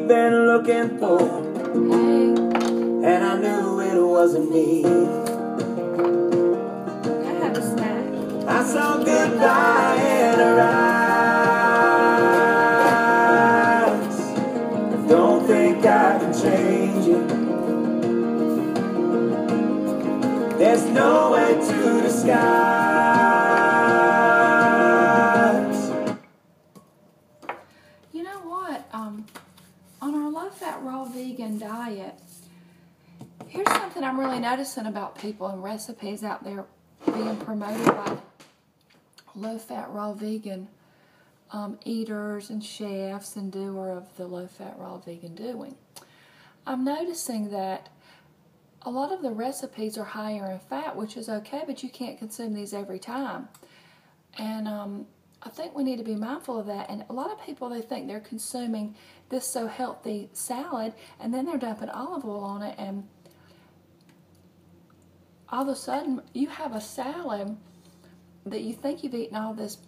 you've been looking for. And I knew it wasn't me. I have a snack. I saw goodbye in her eyes. Don't think I can change it. There's no way to disguise. You know what? On our low-fat raw vegan diet, here's something I'm really noticing about people and recipes out there being promoted by low-fat raw vegan eaters and chefs and doer of the low-fat raw vegan doing. I'm noticing that a lot of the recipes are higher in fat, which is okay, but you can't consume these every time. And I think we need to be mindful of that. And a lot of people, they think they're consuming this so healthy salad, and then they're dumping olive oil on it, and all of a sudden you have a salad that you think you've eaten all this,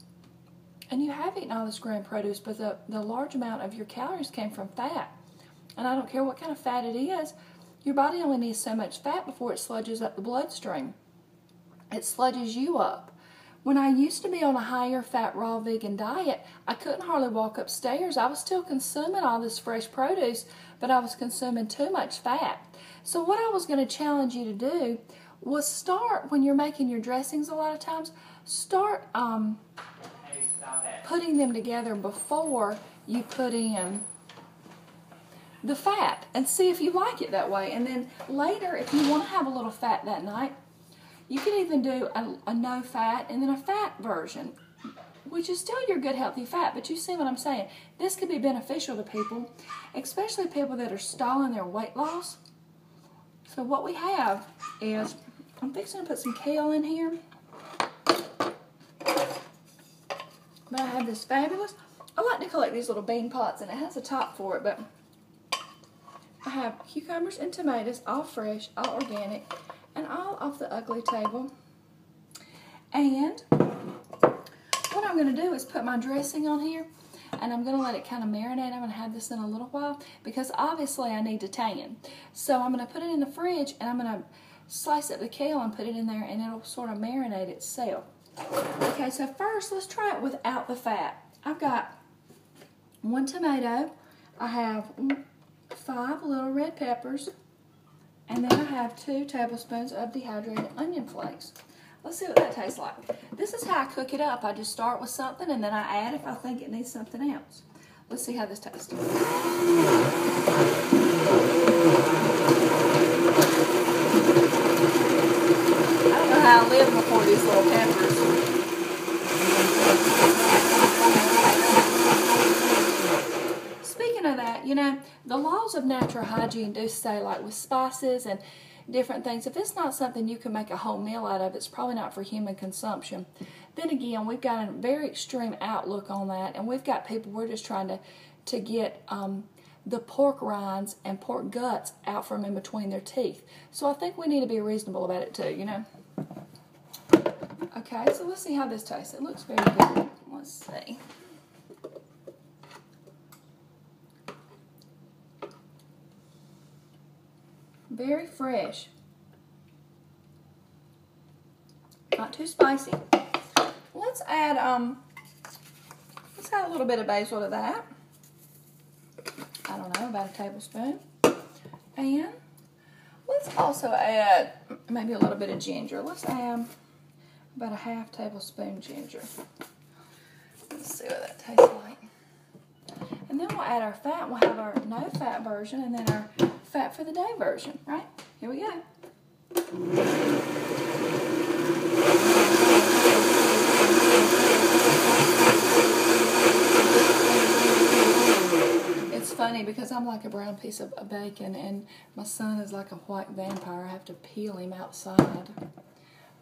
and you have eaten all this green produce, but the large amount of your calories came from fat. And I don't care what kind of fat it is, your body only needs so much fat before it sludges up the bloodstream. It sludges you up. When I used to be on a higher fat raw vegan diet, I couldn't hardly walk upstairs. I was still consuming all this fresh produce, but I was consuming too much fat. So what I was going to challenge you to do was start, when you're making your dressings a lot of times, start putting them together before you put in the fat, and see if you like it that way. And then later, if you want to have a little fat that night, you can even do a no fat and then a fat version, which is still your good healthy fat. But you see what I'm saying? This could be beneficial to people, especially people that are stalling their weight loss. So what we have is, I'm fixing to put some kale in here. But I have this fabulous, I like to collect these little bean pots, and it has a top for it, but I have cucumbers and tomatoes, all fresh, all organic, and all off the ugly table. And what I'm going to do is put my dressing on here, and I'm going to let it kind of marinate. I'm going to have this in a little while, because obviously I need to tan. So I'm going to put it in the fridge, and I'm going to slice up the kale and put it in there, and it'll sort of marinate itself. Okay, so first let's try it without the fat. I've got 1 tomato, I have 5 little red peppers, and then I have 2 tablespoons of dehydrated onion flakes. Let's see what that tastes like. This is how I cook it up. I just start with something, and then I add if I think it needs something else. Let's see how this tastes. I don't know how I lived before these little peppers. Speaking of that, you know, the laws of natural hygiene do say, like with spices and different things, if it's not something you can make a whole meal out of, it's probably not for human consumption. Then again, we've got a very extreme outlook on that, and we've got people, we're just trying to get the pork rinds and pork guts out from in between their teeth. So I think we need to be reasonable about it too, you know. Okay, so let's see how this tastes. It looks very good. Let's see. Very fresh. Not too spicy. Let's add a little bit of basil to that. I don't know, about a tablespoon. And let's also add maybe a little bit of ginger. Let's add about a ½ tablespoon ginger. Let's see what that tastes like. And then we'll add our fat. We'll have our no fat version and then our fat for the day version, right? Here we go. It's funny because I'm like a brown piece of bacon, and my son is like a white vampire. I have to peel him outside,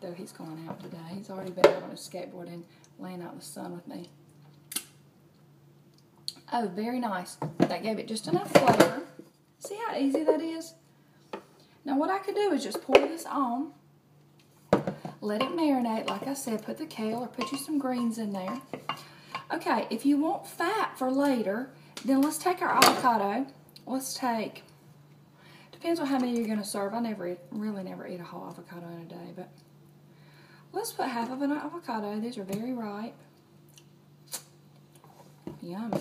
though he's going out today. He's already been out on his skateboard and laying out in the sun with me. Oh, very nice. That gave it just enough flavor. See how easy that is? Now what I could do is just pour this on, let it marinate. Like I said, put the kale or put you some greens in there. Okay, if you want fat for later, then let's take our avocado let's take, depends on how many you're going to serve. I really never eat a whole avocado in a day, but let's put half of an avocado. These are very ripe. Yummy.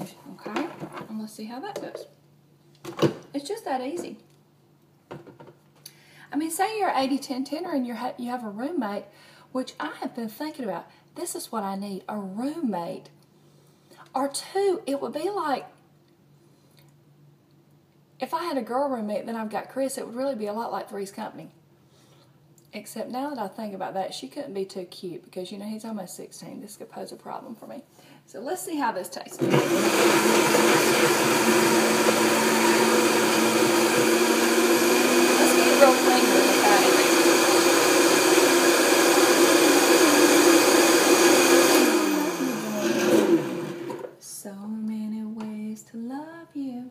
Okay, and let's see how that goes. It's just that easy. I mean, say you're 80-10-10er and you have a roommate, which I have been thinking about. This is what I need, a roommate or two. It would be like, if I had a girl roommate, then I've got Chris, it would really be a lot like Three's Company. Except now that I think about that, she couldn't be too cute because, you know, he's almost 16. This could pose a problem for me. So let's see how this tastes. Let's get it real clean with the fatty. So many ways to love you.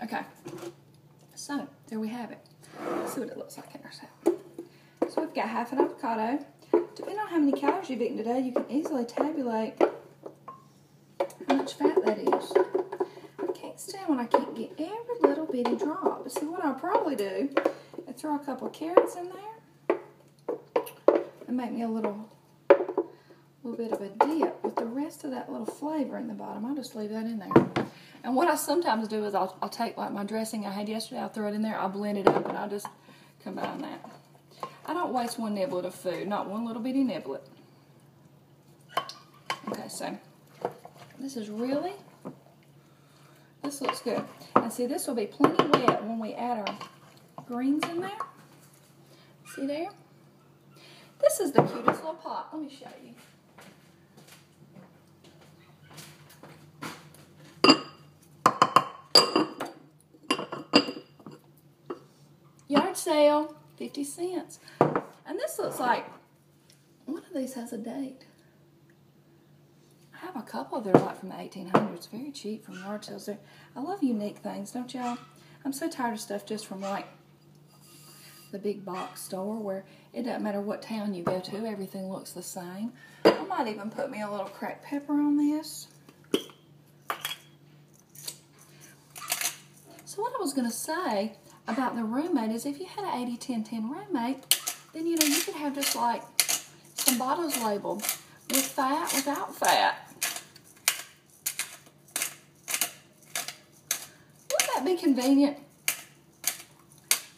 Okay. So, there we have it. Let's see what it looks like in our salad. So we've got half an avocado. Depending on how many calories you've eaten today, you can easily tabulate how much fat that is. I can't stand when I can't get every little bitty drop. But see, what I'll probably do is throw a couple of carrots in there and make me a little bit of a dip with the rest of that little flavor in the bottom. I'll just leave that in there. And what I sometimes do is I'll take like my dressing I had yesterday, I'll throw it in there, I'll blend it up, and I'll just combine that. I don't waste one niblet of food, not one little bitty niblet. Okay, so this looks good. And see, this will be plenty wet when we add our greens in there. See there? This is the cutest little pot. Let me show you. Yard sale, 50 cents. And this looks like, one of these has a date. I have a couple that are like from the 1800s, very cheap from yard sales. I love unique things, don't y'all? I'm so tired of stuff just from like the big box store where it doesn't matter what town you go to, everything looks the same. I might even put me a little cracked pepper on this. So what I was going to say about the roommate is if you had an 80-10-10 roommate, then you know you could have just like some bottles labeled with fat, without fat. Wouldn't that be convenient?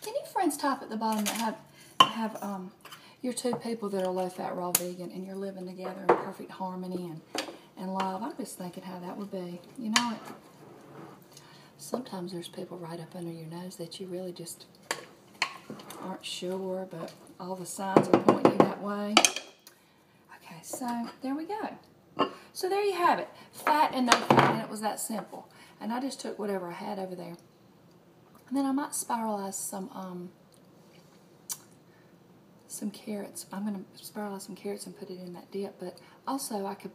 Can you friends type at the bottom that have your two people that are low-fat, raw vegan, and you're living together in perfect harmony and love? I'm just thinking how that would be. You know what? Sometimes there's people right up under your nose that you really just aren't sure, but all the signs are pointing you that way. Okay, so there we go. So there you have it. Fat and no fat, and it was that simple. And I just took whatever I had over there. And then I might spiralize some carrots. I'm going to spiralize some carrots and put it in that dip, but also I could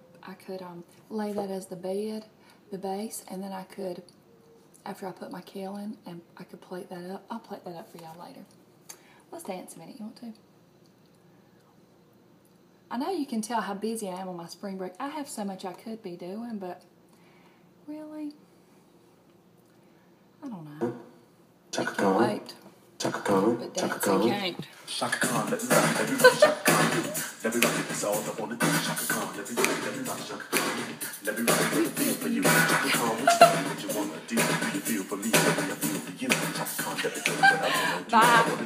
lay that as the base, and then I could, after I put my kale in, and I could plate that up. I'll plate that up for y'all later. Let's dance a minute. You want to? I know you can tell how busy I am on my spring break. I have so much I could be doing, but really, I don't know. I can't wait. But dancing can't. Shaka Khan, let me rock, everybody Shaka Khan. Let me rock it, that's all I wanna do. Shaka Khan, let me rock, Shaka Khan. Let me rock, what I feel for you. Shaka Khan, what you wanna do? Do you feel for me? What do I feel for you? Shaka Khan, let me do what I wanna do. Bye.